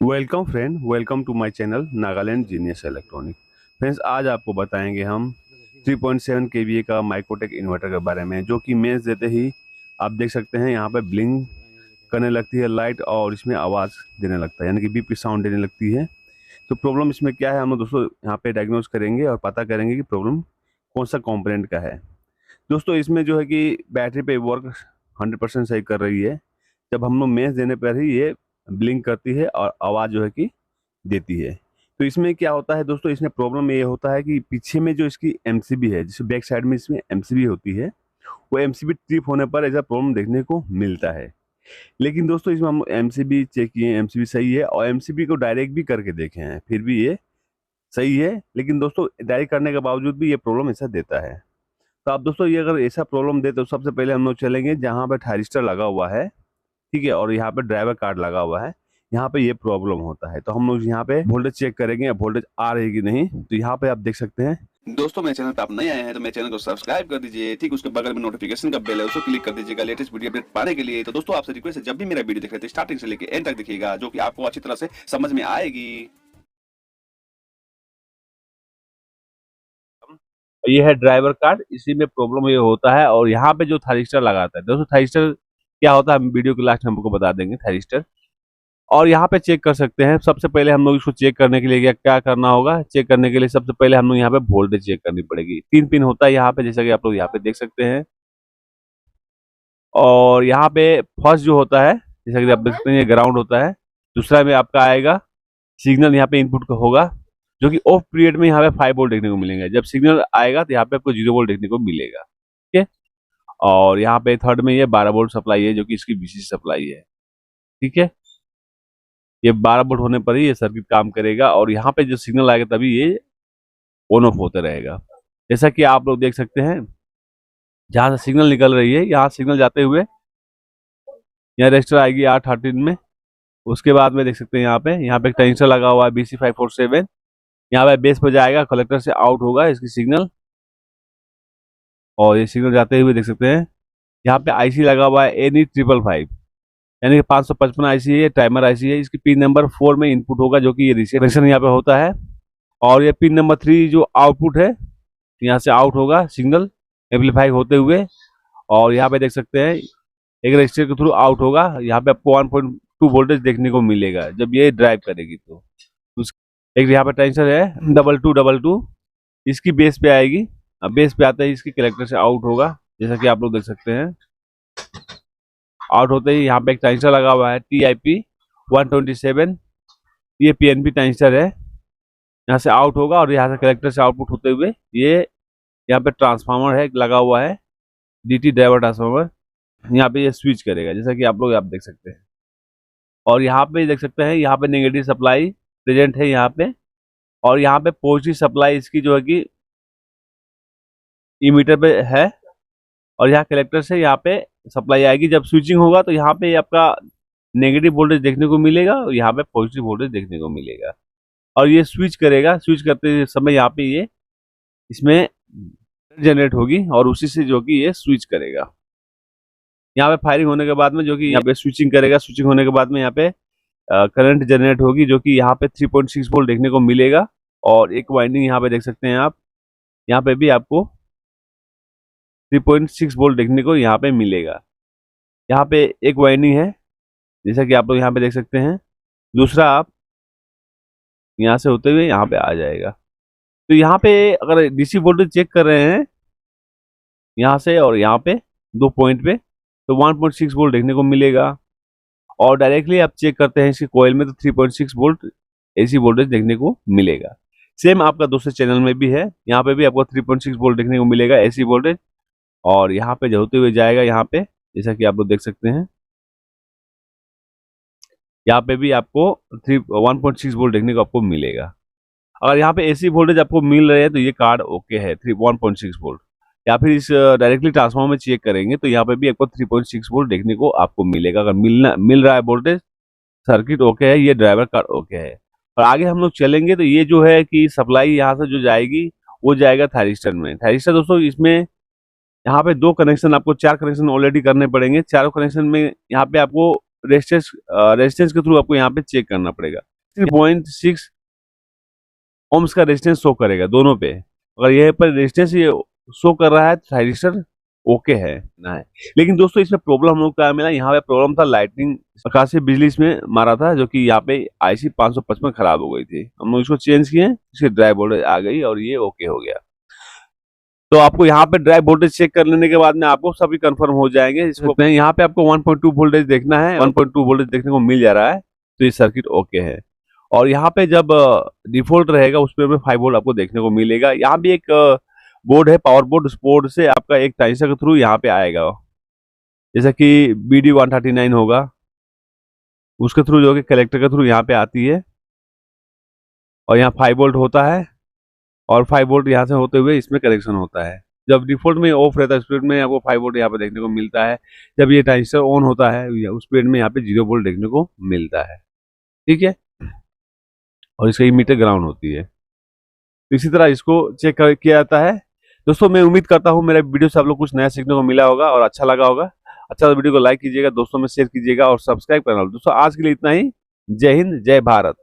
Welcome friend, welcome to my channel Nagaland genius electronic. Friends, आज आपको बताएंगे हम 3.7 केवीए का माइक्रोटेक इन्वर्टर के बारे में, जो कि मेंस देते ही आप देख सकते हैं यहाँ पे ब्लिंक करने लगती है लाइट और इसमें आवाज़ देने लगता है, यानी कि बीप साउंड देने लगती है। तो प्रॉब्लम इसमें क्या है, हम लोग दोस्तों यहाँ पे डायग्नोज करेंगे और पता करेंगे कि प्रॉब्लम कौन सा कंपोनेंट का है। दोस्तों, इसमें जो है कि बैटरी पे वर्क 100% सही कर रही है। जब हम लोग मेंस देने पर ही ये ब्लिंक करती है और आवाज़ जो है कि देती है। तो इसमें क्या होता है दोस्तों, इसमें प्रॉब्लम ये होता है कि पीछे में जो इसकी एमसीबी है, जिसमें बैक साइड में इसमें एमसीबी होती है, वो एमसीबी ट्रिप होने पर ऐसा प्रॉब्लम देखने को मिलता है। लेकिन दोस्तों, इसमें हम एमसीबी चेक किए, एमसीबी सही है और एमसीबी को डायरेक्ट भी करके देखे हैं, फिर भी ये सही है। लेकिन दोस्तों, डायरेक्ट करने के बावजूद भी ये प्रॉब्लम ऐसा देता है। तो आप दोस्तों, ये अगर ऐसा प्रॉब्लम दे तो सबसे पहले हम लोग चलेंगे जहाँ पे थायरिस्टर लगा हुआ है, ठीक है, और यहाँ पे ड्राइवर कार्ड लगा हुआ है, यहाँ पे ये प्रॉब्लम होता है। तो हम लोग यहाँ पे वोल्टेज चेक करेंगे, वोल्टेज आ रही है कि नहीं। तो यहाँ पे आप देख सकते हैं। दोस्तों, मेरे चैनल पे आप नए आए हैं तो मेरे चैनल को सब्सक्राइब कर दीजिए। ठीक उसके बगल में नोटिफिकेशन का बेल है, उसको क्लिक कर दीजिएगा लेटेस्ट वीडियो अपडेट पाने के लिए। तो दोस्तों, आपसे रिक्वेस्ट है, जब भी मेरा वीडियो देख रहे थे स्टार्टिंग से लेके एंड तक देखिएगा, जो कि आपको अच्छी तरह से समझ में आएगी। ये है ड्राइवर कार्ड, इसी में प्रॉब्लम ये होता है। और यहाँ पे जो थायरिस्टर लगाता है दोस्तों, थायरिस्टर क्या होता है हम वीडियो के लास्ट में हमको बता देंगे थायरिस्टर। और यहाँ पे चेक कर सकते हैं। सबसे पहले हम लोग इसको चेक करने के लिए क्या क्या करना होगा, चेक करने के लिए सबसे पहले हम लोग यहाँ पे वोल्टेज चेक करनी पड़ेगी। 3 पिन होता है यहाँ पे, जैसा कि आप लोग यहाँ पे देख सकते हैं। और यहाँ पे फर्स्ट जो होता है, जैसा कि आप देख सकते हैं, ये ग्राउंड होता है। दूसरा में आपका आएगा सिग्नल, यहाँ पे इनपुट का होगा, जो कि ऑफ पीरियड में यहाँ पे 5 वोल्ट देखने को मिलेंगे। जब सिग्नल आएगा तो यहाँ पे आपको 0 वोल्ट देखने को मिलेगा, ठीक है। और यहाँ पे थर्ड में ये 12 वोल्ट सप्लाई है, जो कि इसकी वीसीसी सप्लाई है, ठीक है। ये 12 वोल्ट होने पर ही ये सर्किट काम करेगा और यहाँ पे जो सिग्नल आएगा तभी ये ऑन ऑफ होते रहेगा। जैसा कि आप लोग देख सकते हैं, जहाँ से सिग्नल निकल रही है, यहाँ सिग्नल जाते हुए यहाँ रजिस्टर आएगी R13 में। उसके बाद में देख सकते हैं यहाँ पे एक ट्रांजिस्टर लगा हुआ है BC547। यहाँ पे बेस पर जाएगा, कलेक्टर से आउट होगा इसकी सिग्नल, और ये सिग्नल जाते हुए देख सकते हैं यहाँ पे आईसी लगा हुआ है NE555, यानी कि 555 आईसी है, टाइमर आईसी है। इसकी पिन नंबर 4 में इनपुट होगा, जो कि ये रिसेक्शन यहाँ पे होता है। और ये पिन नंबर 3 जो आउटपुट है, यहाँ से आउट होगा सिग्नल एम्पलीफाई होते हुए। और यहाँ पे देख सकते हैं एक रजिस्टर के थ्रू आउट होगा। यहाँ पे आपको 1.2 वोल्टेज देखने को मिलेगा जब ये ड्राइव करेगी। तो एक यहाँ पे ट्रांजिस्टर है 2222, इसकी बेस पे आएगी। अब बेस पे आते ही इसकी कलेक्टर से आउट होगा, जैसा कि आप लोग देख सकते हैं। आउट होते ही यहाँ पे एक ट्रांजिस्टर लगा हुआ है TIP127, ये PNP ट्रांजिस्टर है। यहाँ से आउट होगा और यहाँ से कलेक्टर से आउटपुट होते हुए ये यहाँ पे ट्रांसफार्मर है लगा हुआ है, DT ड्राइवर ट्रांसफार्मर। यहाँ पे ये स्विच करेगा, जैसा कि आप लोग आप देख सकते हैं। और यहाँ पे देख सकते हैं, यहाँ पे नेगेटिव सप्लाई प्रेजेंट है यहाँ पे, और यहाँ पे पॉजिटिव सप्लाई इसकी जो है कि इमीटर पे है। और यहाँ कलेक्टर से यहाँ पे सप्लाई आएगी। जब स्विचिंग होगा तो यहाँ पे आपका नेगेटिव वोल्टेज देखने को मिलेगा और यहाँ पे पॉजिटिव वोल्टेज देखने को मिलेगा। और ये स्विच करेगा, स्विच करते समय यहाँ पे ये इसमें जनरेट होगी और उसी से जो कि ये स्विच करेगा। यहाँ पे फायरिंग होने के बाद में जो कि यहाँ पे स्विचिंग करेगा, स्विचिंग होने के बाद में यहाँ पे करंट जनरेट होगी, जो कि यहाँ पे 3.6 वोल्ट देखने को मिलेगा। और एक वाइंडिंग यहाँ पे देख सकते हैं आप, यहाँ पे भी आपको 3.6 वोल्ट देखने को यहाँ पे मिलेगा। यहाँ पे एक वाइंडिंग है, जैसा कि आप लोग यहाँ पे देख सकते हैं। दूसरा आप यहाँ से होते हुए यहाँ पे आ जाएगा। तो यहाँ पे अगर डीसी वोल्टेज चेक कर रहे हैं यहाँ से और यहाँ पे 2 पॉइंट पे, तो 1.6 वोल्ट देखने को मिलेगा। और डायरेक्टली आप चेक करते हैं इसकी कोयल में, तो 3.6 वोल्ट एसी वोल्टेज देखने को मिलेगा। सेम आपका दूसरे चैनल में भी है, यहाँ पे भी आपको 3.6 वोल्ट देखने को मिलेगा एसी वोल्टेज। और यहाँ पे जो होते हुए जाएगा यहाँ पे, जैसा कि आप लोग देख सकते हैं, यहाँ पे भी आपको 1.6 वोल्ट देखने को आपको मिलेगा। अगर यहाँ पे एसी वोल्टेज आपको मिल रहे हैं तो ये कार्ड ओके है 1.6 वोल्ट। या फिर इस डायरेक्टली ट्रांसफार्मर में चेक करेंगे तो यहाँ पे भी आपको 3.6 वोल्ट देखने को आपको मिलेगा। अगर मिल रहा है वोल्टेज, सर्किट ओके है, ये ड्राइवर कार्ड ओके है। और आगे हम लोग चलेंगे तो ये जो है कि सप्लाई यहाँ से जो जाएगी वो जाएगा थायरिस्टर में। थायरिस्टर दोस्तों, इसमें यहाँ पे 2 कनेक्शन, आपको 4 कनेक्शन ऑलरेडी करने पड़ेंगे। चारों कनेक्शन में यहाँ पे आपको रेजिस्टेंस के थ्रू आपको यहाँ पे चेक करना पड़ेगा। 3.6 ओम्स का रेजिस्टेंस शो करेगा दोनों पे। अगर यह पर रेजिस्टेंस ये शो कर रहा है तो थायरिस्टर ओके है ना है। लेकिन दोस्तों इसमें प्रॉब्लम हम लोग का मिला, यहाँ पे प्रॉब्लम था लाइटनिंग, आकाशीय बिजली इसमें मारा था, जो कि यहाँ पे IC 555 खराब हो गई थी। हम लोग इसको चेंज किए, इसकी ड्राइव वोल्टेज आ गई और ये ओके हो गया। तो आपको यहाँ पे ड्राइव वोल्टेज चेक कर लेने के बाद में आपको सभी कंफर्म हो जाएंगे। इसको यहाँ पे आपको 1.2 वोल्टेज देखना है, 1.2 वोल्टेज देखने को मिल जा रहा है, तो ये सर्किट ओके है। और यहाँ पे जब डिफॉल्ट रहेगा उस पर 5 वोल्ट आपको देखने को मिलेगा। यहाँ भी एक बोर्ड है, पावर बोर्ड, उस बोर्ड से आपका एक ट्रांजिस्टर के थ्रू यहाँ पे आएगा, जैसा कि BD139 होगा, उसके थ्रू जो कि कलेक्टर के थ्रू यहाँ पे आती है और यहाँ 5 वोल्ट होता है और 5 वोल्ट यहाँ से होते हुए इसमें कनेक्शन होता है। जब डिफॉल्ट में ऑफ रहता है स्पीड में आपको 5 वोल्ट यहाँ पे देखने को मिलता है। जब ये ट्रांजिस्टर ऑन होता है उस स्पीड में यहाँ पे 0 वोल्ट देखने को मिलता है, ठीक है। और इसका मीटर ग्राउंड होती है। इसी तरह इसको चेक किया जाता है। दोस्तों मैं उम्मीद करता हूँ मेरे वीडियो से आप लोग कुछ नया सीखने को मिला होगा और अच्छा लगा होगा। अच्छा तो वीडियो को लाइक कीजिएगा, दोस्तों में शेयर कीजिएगा और सब्सक्राइब करना। दोस्तों आज के लिए इतना ही। जय हिंद, जय भारत।